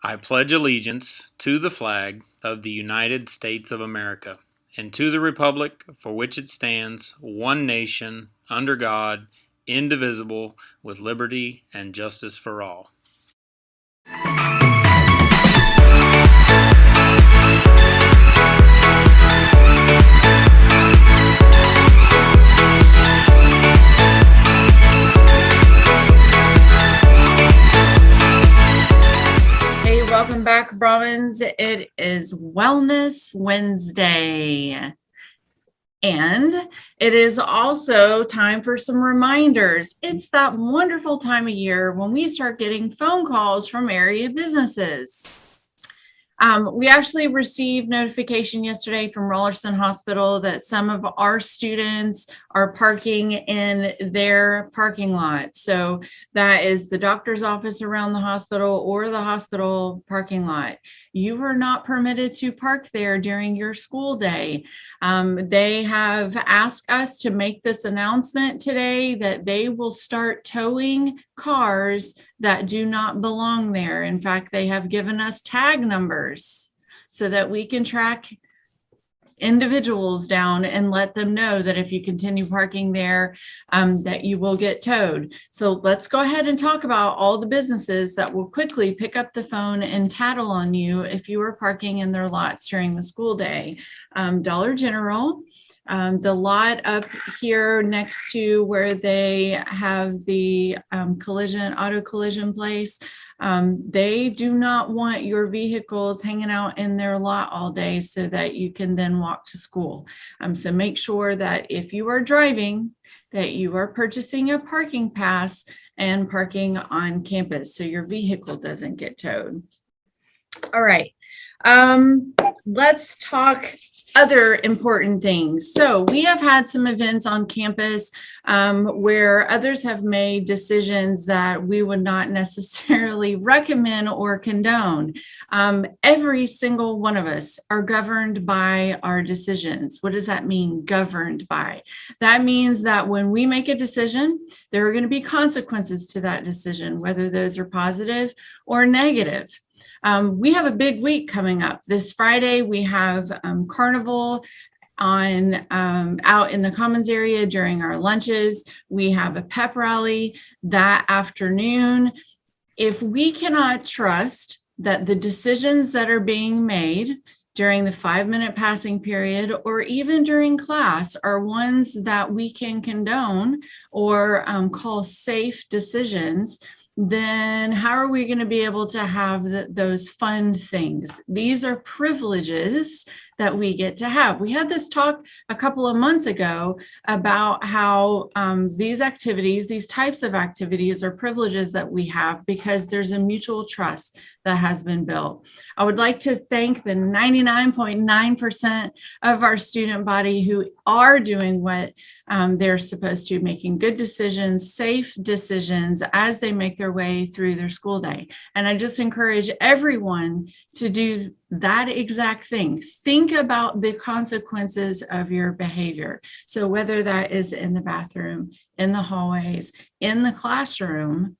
I pledge allegiance to the flag of the United States of America and to the republic for which it stands, one nation, under God, indivisible, with liberty and justice for all. Welcome back, Brahmins. It is Wellness Wednesday. And it is also time for some reminders. It's that wonderful time of year when we start getting phone calls from area businesses. We actually received notification yesterday from Rollerson Hospital that some of our students are parking in their parking lot. So that is the doctor's office around the hospital or the hospital parking lot. You are not permitted to park there during your school day. They have asked us to make this announcement today that they will start towing cars that do not belong there. In fact, they have given us tag numbers so that we can track individuals down and let them know that if you continue parking there, that you will get towed. So let's go ahead and talk about all the businesses that will quickly pick up the phone and tattle on you if you are parking in their lots during the school day. Dollar General, the lot up here next to where they have the auto collision place. They do not want your vehicles hanging out in their lot all day so that you can then walk to school. So make sure that if you are driving, that you are purchasing a parking pass and parking on campus so your vehicle doesn't get towed. All right, let's talk other important things. So we have had some events on campus where others have made decisions that we would not necessarily recommend or condone. Every single one of us are governed by our decisions. What does that mean, governed by? That means that when we make a decision, there are going to be consequences to that decision, whether those are positive or negative. We have a big week coming up. This Friday, we have carnival on out in the Commons area during our lunches. We have a pep rally that afternoon. If we cannot trust that the decisions that are being made during the 5-minute passing period or even during class are ones that we can condone or call safe decisions, then how are we going to be able to have those fun things? These are privileges that we get to have. We had this talk a couple of months ago about how these activities, these types of activities are privileges that we have because there's a mutual trust that has been built. I would like to thank the 99.9% of our student body who are doing what they're supposed to, making good decisions, safe decisions as they make their way through their school day. And I just encourage everyone to do that exact thing. Think about the consequences of your behavior. So whether that is in the bathroom, in the hallways, in the classroom,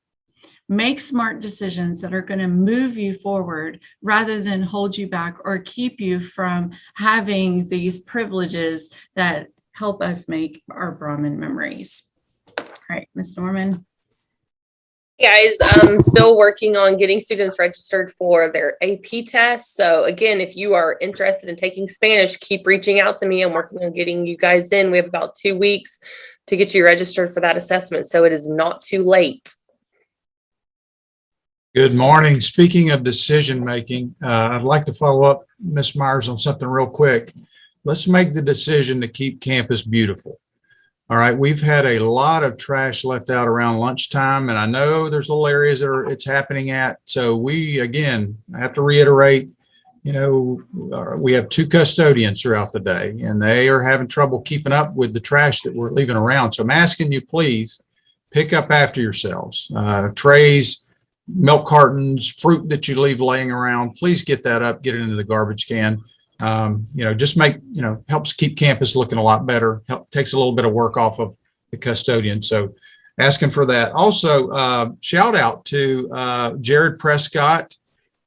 make smart decisions that are going to move you forward rather than hold you back or keep you from having these privileges that help us make our Brahmin memories. All right, Ms. Norman. Hey guys, I'm still working on getting students registered for their AP test. So again, if you are interested in taking Spanish, keep reaching out to me. I'm working on getting you guys in. We have about 2 weeks to get you registered for that assessment. So it is not too late. Good morning. Speaking of decision making, I'd like to follow up, Ms. Myers, on something real quick. Let's make the decision to keep campus beautiful. All right, we've had a lot of trash left out around lunchtime, and I know there's little areas that it's happening at. So we, again, I have to reiterate, we have 2 custodians throughout the day, and they are having trouble keeping up with the trash that we're leaving around. So I'm asking you, please pick up after yourselves. Trays, milk cartons, fruit that you leave laying around, please get that up, get it into the garbage can. Just helps keep campus looking a lot better, takes a little bit of work off of the custodian. So asking for that. Also, shout out to Jared Prescott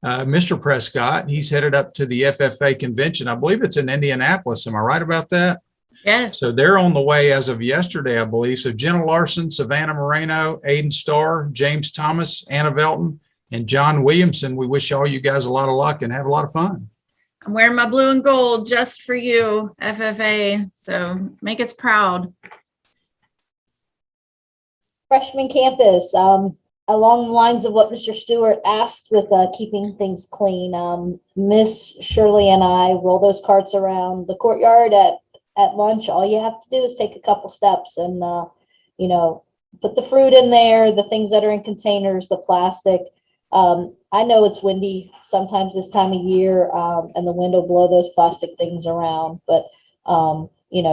Mr. Prescott, he's headed up to the FFA convention. I believe it's in Indianapolis. Am I right about that? Yes. So they're on the way as of yesterday, I believe. So Jenna Larson, Savannah Moreno, Aiden Starr, James Thomas, Anna Velton, and John Williamson. We wish all you guys a lot of luck and have a lot of fun. I'm wearing my blue and gold just for you, FFA. So make us proud. Freshman campus, along the lines of what Mr. Stewart asked with keeping things clean. Miss Shirley and I roll those carts around the courtyard at lunch. All you have to do is take a couple steps and, put the fruit in there, the things that are in containers, the plastic. I know it's windy sometimes this time of year, and the wind will blow those plastic things around, but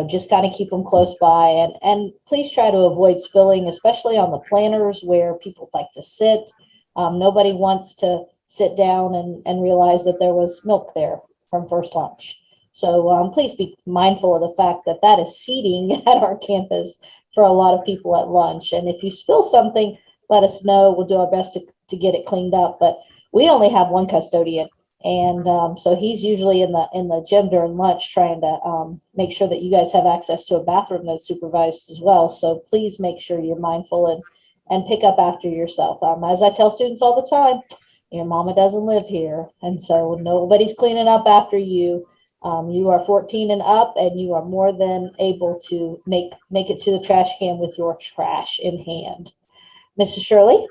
just kind of keep them close by, and please try to avoid spilling, especially on the planters where people like to sit. Nobody wants to sit down and realize that there was milk there from first lunch. So please be mindful of the fact that that is seating at our campus for a lot of people at lunch. And if you spill something, let us know. We'll do our best to get it cleaned up. But we only have one custodian. And so he's usually in the gym during lunch trying to make sure that you guys have access to a bathroom that's supervised as well. So please make sure you're mindful and pick up after yourself. As I tell students all the time, your mama doesn't live here. And so nobody's cleaning up after you. You are 14 and up, and you are more than able to make it to the trash can with your trash in hand. Mrs. Shirley?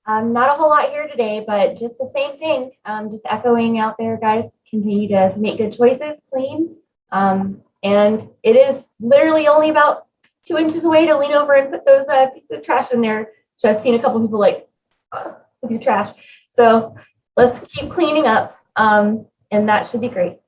Not a whole lot here today, but just the same thing. Just echoing out there, guys, continue to make good choices, clean. And it is literally only about 2 inches away to lean over and put those pieces of trash in there. So I've seen a couple people with your trash. So let's keep cleaning up, and that should be great.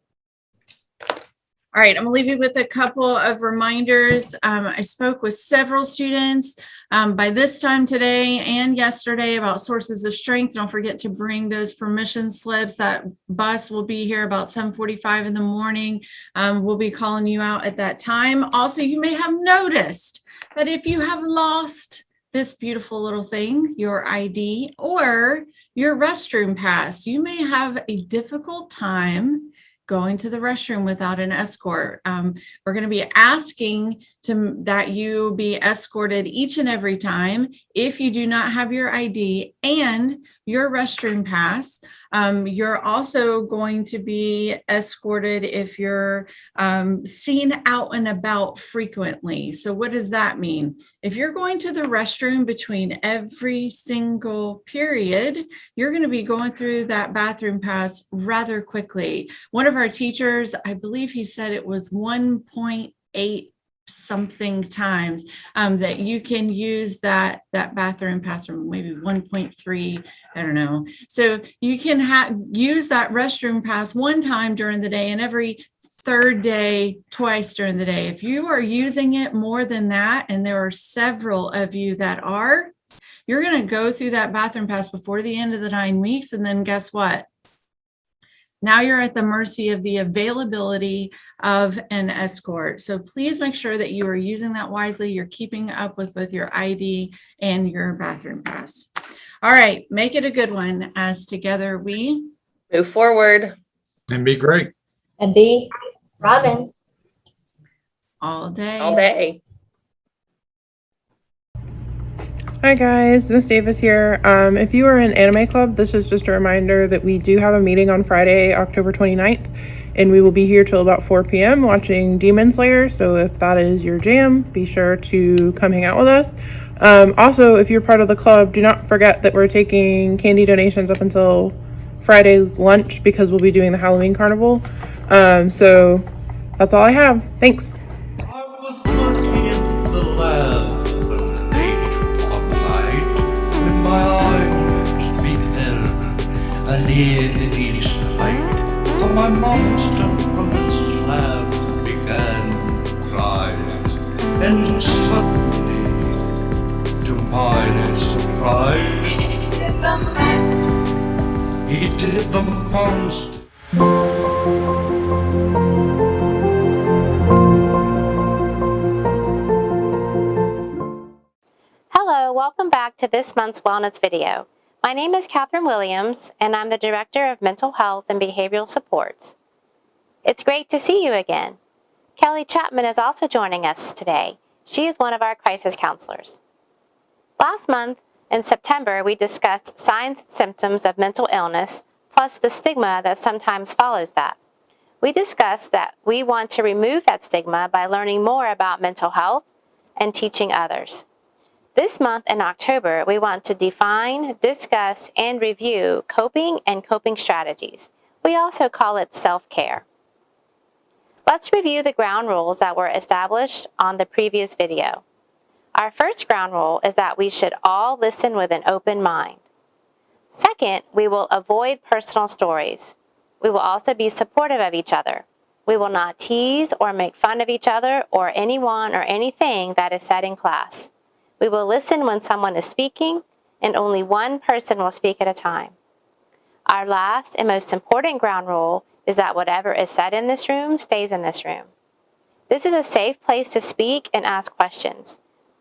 All right, I'm gonna leave you with a couple of reminders. I spoke with several students by this time today and yesterday about sources of strength. Don't forget to bring those permission slips. That bus will be here about 7:45 in the morning. We'll be calling you out at that time. Also, you may have noticed that if you have lost this beautiful little thing, your ID or your restroom pass, you may have a difficult time going to the restroom without an escort. We're going to be asking that you be escorted each and every time if you do not have your ID and your restroom pass. You're also going to be escorted if you're seen out and about frequently. So what does that mean? If you're going to the restroom between every single period, you're going to be going through that bathroom pass rather quickly. One of our teachers, I believe he said it was 1.8 something times that you can use that bathroom pass, or maybe 1.3, I don't know. So you can use that restroom pass one time during the day and every third day, twice during the day. If you are using it more than that, and there are several of you that are, you're going to go through that bathroom pass before the end of the 9 weeks. And then guess what? Now you're at the mercy of the availability of an escort. So please make sure that you are using that wisely. You're keeping up with both your ID and your bathroom pass. All right, make it a good one, as together we move forward And be great. And be Robins. all day. all day. Hi guys, Miss Davis here. If you are in Anime Club, this is just a reminder that we do have a meeting on Friday, October 29th, and we will be here till about 4 p.m. watching Demon Slayer, so if that is your jam, be sure to come hang out with us. Also, if you're part of the club, do not forget that we're taking candy donations up until Friday's lunch because we'll be doing the Halloween Carnival. So that's all I have. Thanks. I was working in the lab late one night when my eyes beheld a near sight. For my monster from the slab began to rise, and suddenly, to my surprise, he did the monster. Hello, welcome back to this month's wellness video. My name is Catherine Williams, and I'm the Director of Mental Health and Behavioral Supports. It's great to see you again. Kelly Chapman is also joining us today. She is one of our crisis counselors. Last month, in September, we discussed signs and symptoms of mental illness, plus the stigma that sometimes follows that. We discussed that we want to remove that stigma by learning more about mental health and teaching others. This month in October, we want to define, discuss, and review coping and coping strategies. We also call it self-care. Let's review the ground rules that were established on the previous video. Our first ground rule is that we should all listen with an open mind. Second, we will avoid personal stories. We will also be supportive of each other. We will not tease or make fun of each other or anyone or anything that is said in class. We will listen when someone is speaking, and only one person will speak at a time. Our last and most important ground rule is that whatever is said in this room stays in this room. This is a safe place to speak and ask questions.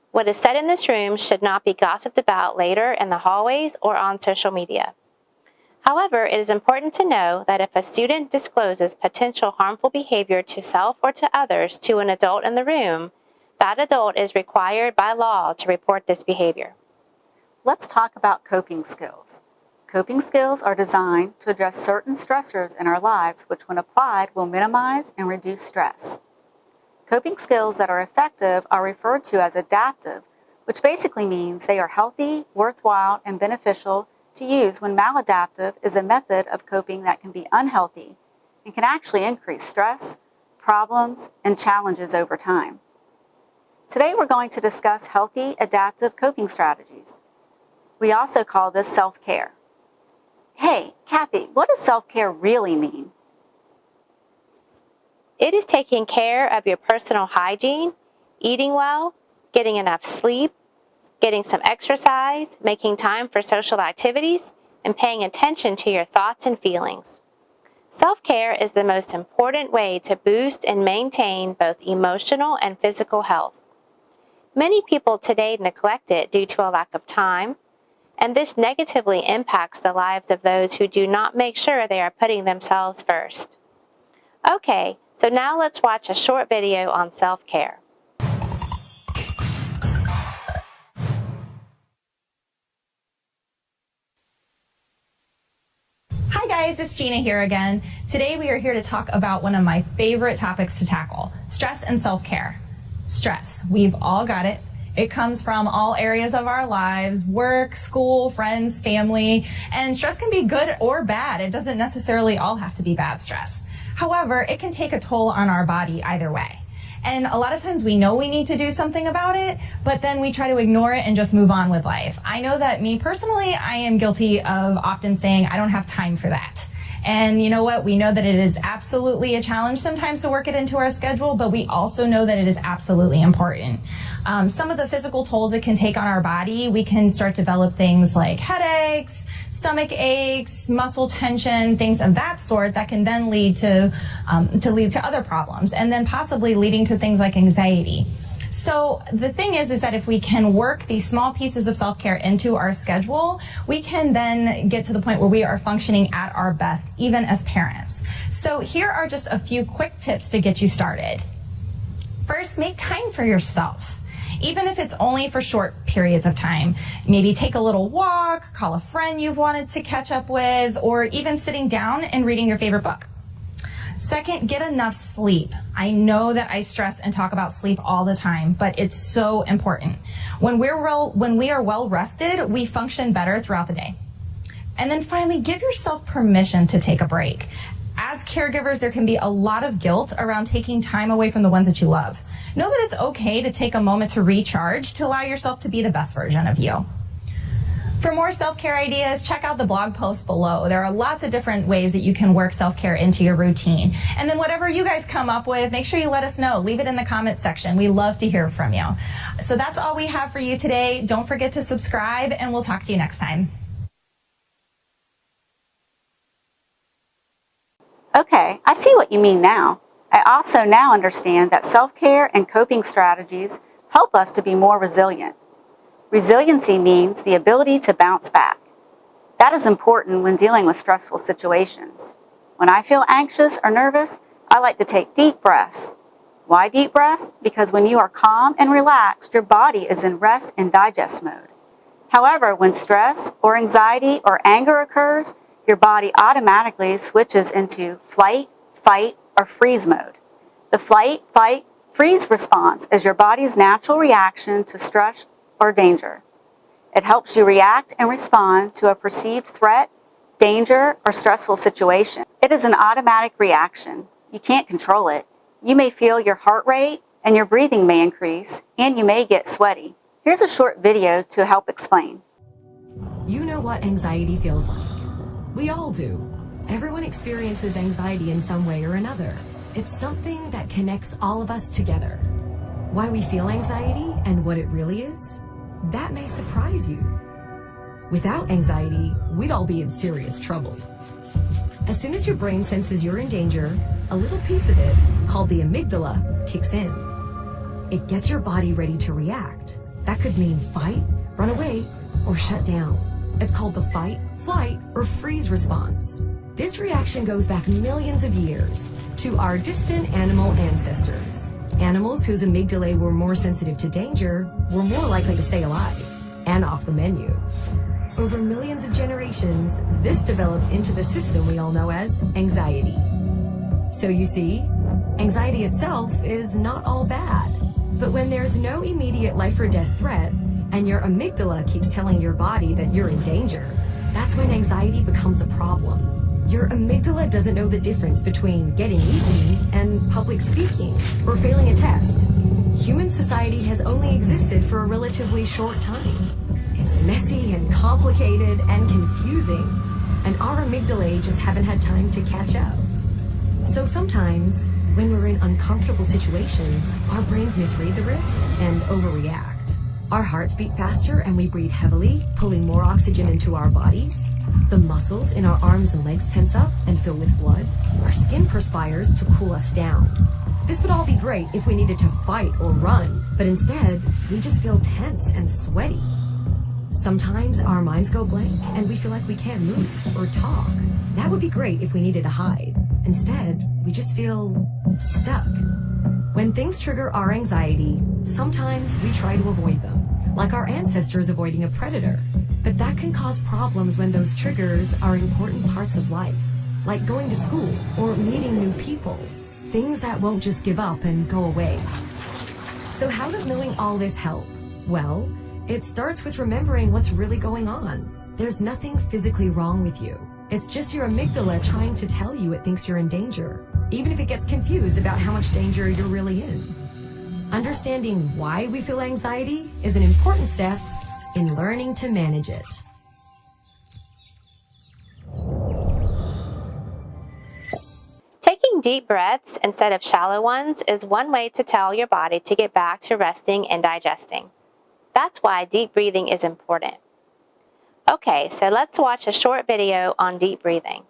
What is said in this room should not be gossiped about later in the hallways or on social media. However, it is important to know that if a student discloses potential harmful behavior to self or to others to an adult in the room, that adult is required by law to report this behavior. Let's talk about coping skills. Coping skills are designed to address certain stressors in our lives, which when applied will minimize and reduce stress. Coping skills that are effective are referred to as adaptive, which basically means they are healthy, worthwhile, and beneficial to use when maladaptive is a method of coping that can be unhealthy and can actually increase stress, problems, and challenges over time. Today we're going to discuss healthy, adaptive coping strategies. We also call this self-care. Hey, Kathy, what does self-care really mean? It is taking care of your personal hygiene, eating well, getting enough sleep, getting some exercise, making time for social activities, and paying attention to your thoughts and feelings. Self-care is the most important way to boost and maintain both emotional and physical health. Many people today neglect it due to a lack of time, and this negatively impacts the lives of those who do not make sure they are putting themselves first. Okay, so now let's watch a short video on self-care. Hi guys, it's Gina here again. Today we are here to talk about one of my favorite topics to tackle, stress and self-care. Stress, we've all got it. It comes from all areas of our lives, work, school, friends, family, and stress can be good or bad. It doesn't necessarily all have to be bad stress. However, it can take a toll on our body either way. And a lot of times we know we need to do something about it, but then we try to ignore it and just move on with life. I know that me personally, I am guilty of often saying, I don't have time for that. And you know what? We know that it is absolutely a challenge sometimes to work it into our schedule, but we also know that it is absolutely important. Some of the physical tolls it can take on our body, we can start to develop things like headaches, stomach aches, muscle tension, things of that sort that can then lead to other problems, and then possibly leading to things like anxiety. So the thing is that if we can work these small pieces of self-care into our schedule, we can then get to the point where we are functioning at our best, even as parents. So here are just a few quick tips to get you started. First, make time for yourself. Even if it's only for short periods of time. Maybe take a little walk, call a friend you've wanted to catch up with, or even sitting down and reading your favorite book. Second, get enough sleep. I know that I stress and talk about sleep all the time, but it's so important. When we are well rested, we function better throughout the day. And then finally, give yourself permission to take a break. As caregivers, there can be a lot of guilt around taking time away from the ones that you love. Know that it's okay to take a moment to recharge, to allow yourself to be the best version of you. For more self-care ideas, check out the blog post below. There are lots of different ways that you can work self-care into your routine. And then whatever you guys come up with, make sure you let us know. Leave it in the comments section. We love to hear from you. So that's all we have for you today. Don't forget to subscribe, and we'll talk to you next time. Okay, I see what you mean now. I also now understand that self-care and coping strategies help us to be more resilient. Resiliency means the ability to bounce back. That is important when dealing with stressful situations. When I feel anxious or nervous, I like to take deep breaths. Why deep breaths? Because when you are calm and relaxed, your body is in rest and digest mode. However, when stress or anxiety or anger occurs, your body automatically switches into flight, fight, or freeze mode. The flight, fight, freeze response is your body's natural reaction to stress or danger. It helps you react and respond to a perceived threat, danger, or stressful situation. It is an automatic reaction. You can't control it. You may feel your heart rate and your breathing may increase, and you may get sweaty. Here's a short video to help explain. You know what anxiety feels like. We all do. Everyone experiences anxiety in some way or another. It's something that connects all of us together. Why we feel anxiety and what it really is, that may surprise you. Without anxiety, we'd all be in serious trouble. As soon as your brain senses you're in danger, a little piece of it, called the amygdala, kicks in. It gets your body ready to react. That could mean fight, run away, or shut down. It's called the fight, flight, or freeze response. This reaction goes back millions of years to our distant animal ancestors. Animals whose amygdalae were more sensitive to danger were more likely to stay alive and off the menu. Over millions of generations, this developed into the system we all know as anxiety. So you see, anxiety itself is not all bad. But when there's no immediate life or death threat, and your amygdala keeps telling your body that you're in danger, that's when anxiety becomes a problem. Your amygdala doesn't know the difference between getting eaten and public speaking or failing a test. Human society has only existed for a relatively short time. It's messy and complicated and confusing, and our amygdalae just haven't had time to catch up. So sometimes, when we're in uncomfortable situations, our brains misread the risk and overreact. Our hearts beat faster and we breathe heavily, pulling more oxygen into our bodies. The muscles in our arms and legs tense up and fill with blood. Our skin perspires to cool us down. This would all be great if we needed to fight or run, but instead, we just feel tense and sweaty. Sometimes our minds go blank and we feel like we can't move or talk. That would be great if we needed to hide. Instead, we just feel stuck. When things trigger our anxiety, sometimes we try to avoid them, like our ancestors avoiding a predator. But that can cause problems when those triggers are important parts of life, like going to school or meeting new people, things that won't just give up and go away. So how does knowing all this help? Well, it starts with remembering what's really going on. There's nothing physically wrong with you. It's just your amygdala trying to tell you it thinks you're in danger, even if it gets confused about how much danger you're really in. Understanding why we feel anxiety is an important step in learning to manage it. Taking deep breaths instead of shallow ones is one way to tell your body to get back to resting and digesting. That's why deep breathing is important. Okay, so let's watch a short video on deep breathing.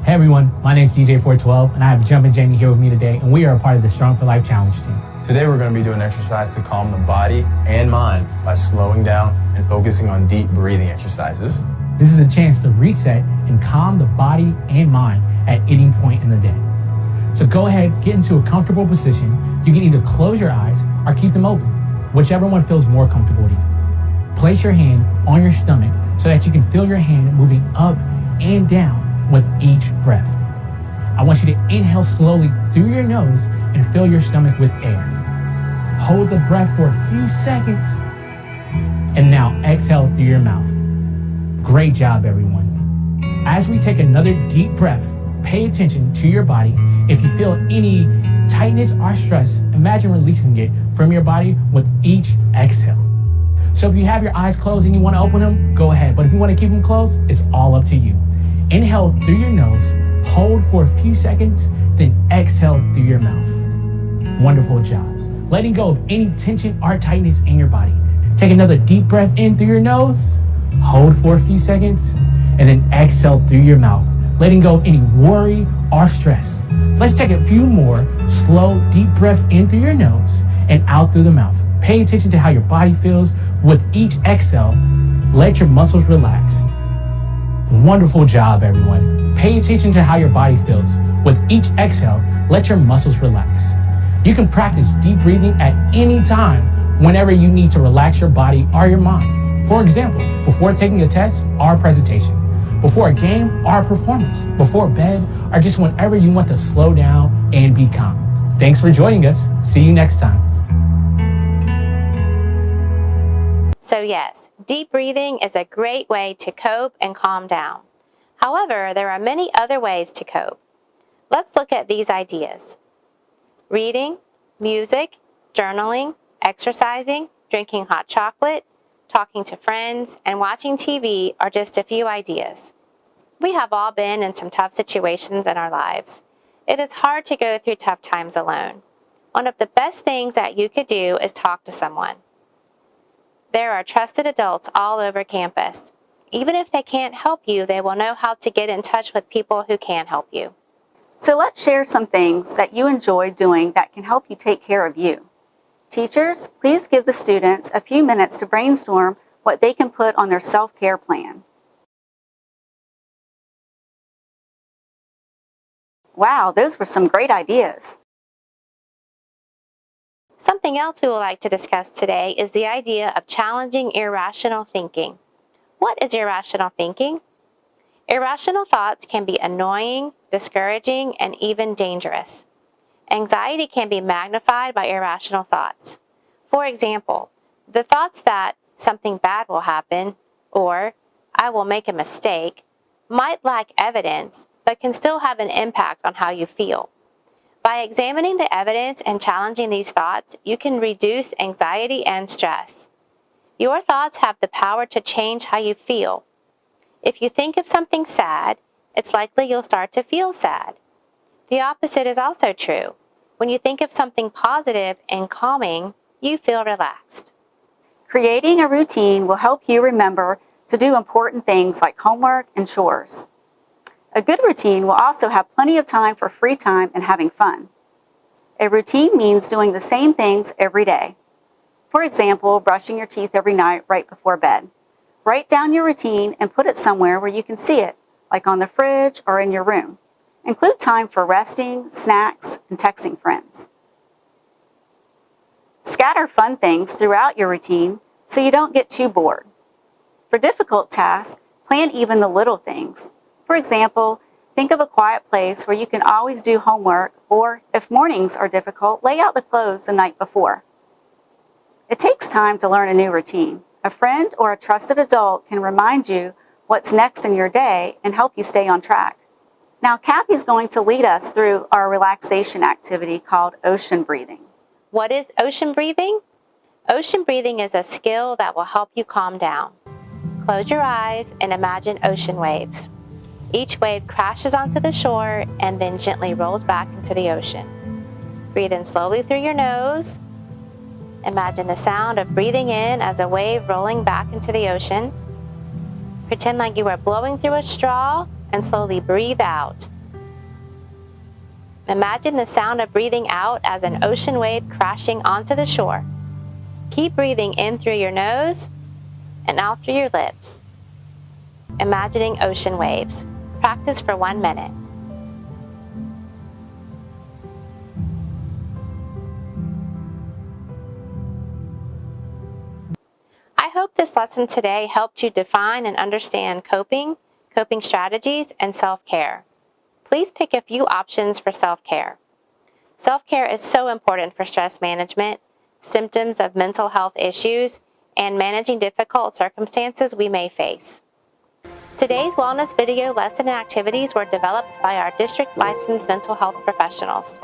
Hey everyone, my name's DJ412 and I have Jumpin' Jamie here with me today, and we are a part of the Strong for Life Challenge team. Today we're going to be doing an exercise to calm the body and mind by slowing down and focusing on deep breathing exercises. This is a chance to reset and calm the body and mind at any point in the day. So go ahead, get into a comfortable position. You can either close your eyes or keep them open, whichever one feels more comfortable to you. Place your hand on your stomach so that you can feel your hand moving up and down with each breath. I want you to inhale slowly through your nose and fill your stomach with air. Hold the breath for a few seconds, and now exhale through your mouth. Great job, everyone. As we take another deep breath, pay attention to your body. If you feel any tightness or stress, imagine releasing it from your body with each exhale. So if you have your eyes closed and you want to open them, go ahead. But if you want to keep them closed, it's all up to you. Inhale through your nose, hold for a few seconds, then exhale through your mouth. Wonderful job. Letting go of any tension or tightness in your body. Take another deep breath in through your nose, hold for a few seconds, and then exhale through your mouth, letting go of any worry or stress. Let's take a few more slow, deep breaths in through your nose and out through the mouth. Pay attention to how your body feels. With each exhale, let your muscles relax. Wonderful job, everyone. Pay attention to how your body feels. With each exhale, let your muscles relax. You can practice deep breathing at any time whenever you need to relax your body or your mind. For example, before taking a test or a presentation, before a game or a performance, before bed, or just whenever you want to slow down and be calm. Thanks for joining us. See you next time. So yes, deep breathing is a great way to cope and calm down. However, there are many other ways to cope. Let's look at these ideas. Reading, music, journaling, exercising, drinking hot chocolate, talking to friends, and watching TV are just a few ideas. We have all been in some tough situations in our lives. It is hard to go through tough times alone. One of the best things that you could do is talk to someone. There are trusted adults all over campus. Even if they can't help you, they will know how to get in touch with people who can help you. So let's share some things that you enjoy doing that can help you take care of you. Teachers, please give the students a few minutes to brainstorm what they can put on their self-care plan. Wow, those were some great ideas. Something else we would like to discuss today is the idea of challenging irrational thinking. What is irrational thinking? Irrational thoughts can be annoying, discouraging, and even dangerous. Anxiety can be magnified by irrational thoughts. For example, the thoughts that something bad will happen or I will make a mistake might lack evidence but can still have an impact on how you feel. By examining the evidence and challenging these thoughts, you can reduce anxiety and stress. Your thoughts have the power to change how you feel. If you think of something sad, it's likely you'll start to feel sad. The opposite is also true. When you think of something positive and calming, you feel relaxed. Creating a routine will help you remember to do important things like homework and chores. A good routine will also have plenty of time for free time and having fun. A routine means doing the same things every day. For example, brushing your teeth every night right before bed. Write down your routine and put it somewhere where you can see it, like on the fridge or in your room. Include time for resting, snacks, and texting friends. Scatter fun things throughout your routine so you don't get too bored. For difficult tasks, plan even the little things. For example, think of a quiet place where you can always do homework, or if mornings are difficult, lay out the clothes the night before. It takes time to learn a new routine. A friend or a trusted adult can remind you what's next in your day and help you stay on track. Now, Kathy's going to lead us through our relaxation activity called ocean breathing. What is ocean breathing? Ocean breathing is a skill that will help you calm down. Close your eyes and imagine ocean waves. Each wave crashes onto the shore and then gently rolls back into the ocean. Breathe in slowly through your nose. Imagine the sound of breathing in as a wave rolling back into the ocean. Pretend like you are blowing through a straw and slowly breathe out. Imagine the sound of breathing out as an ocean wave crashing onto the shore. Keep breathing in through your nose and out through your lips. Imagining ocean waves. Practice for 1 minute. I hope this lesson today helped you define and understand coping strategies, and self-care. Please pick a few options for self-care. Self-care is so important for stress management, symptoms of mental health issues, and managing difficult circumstances we may face. Today's wellness video lesson and activities were developed by our district licensed mental health professionals.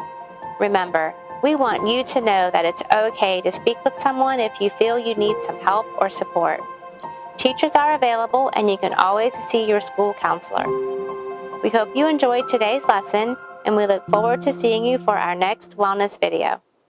Remember, we want you to know that it's okay to speak with someone if you feel you need some help or support. Teachers are available and you can always see your school counselor. We hope you enjoyed today's lesson and we look forward to seeing you for our next wellness video.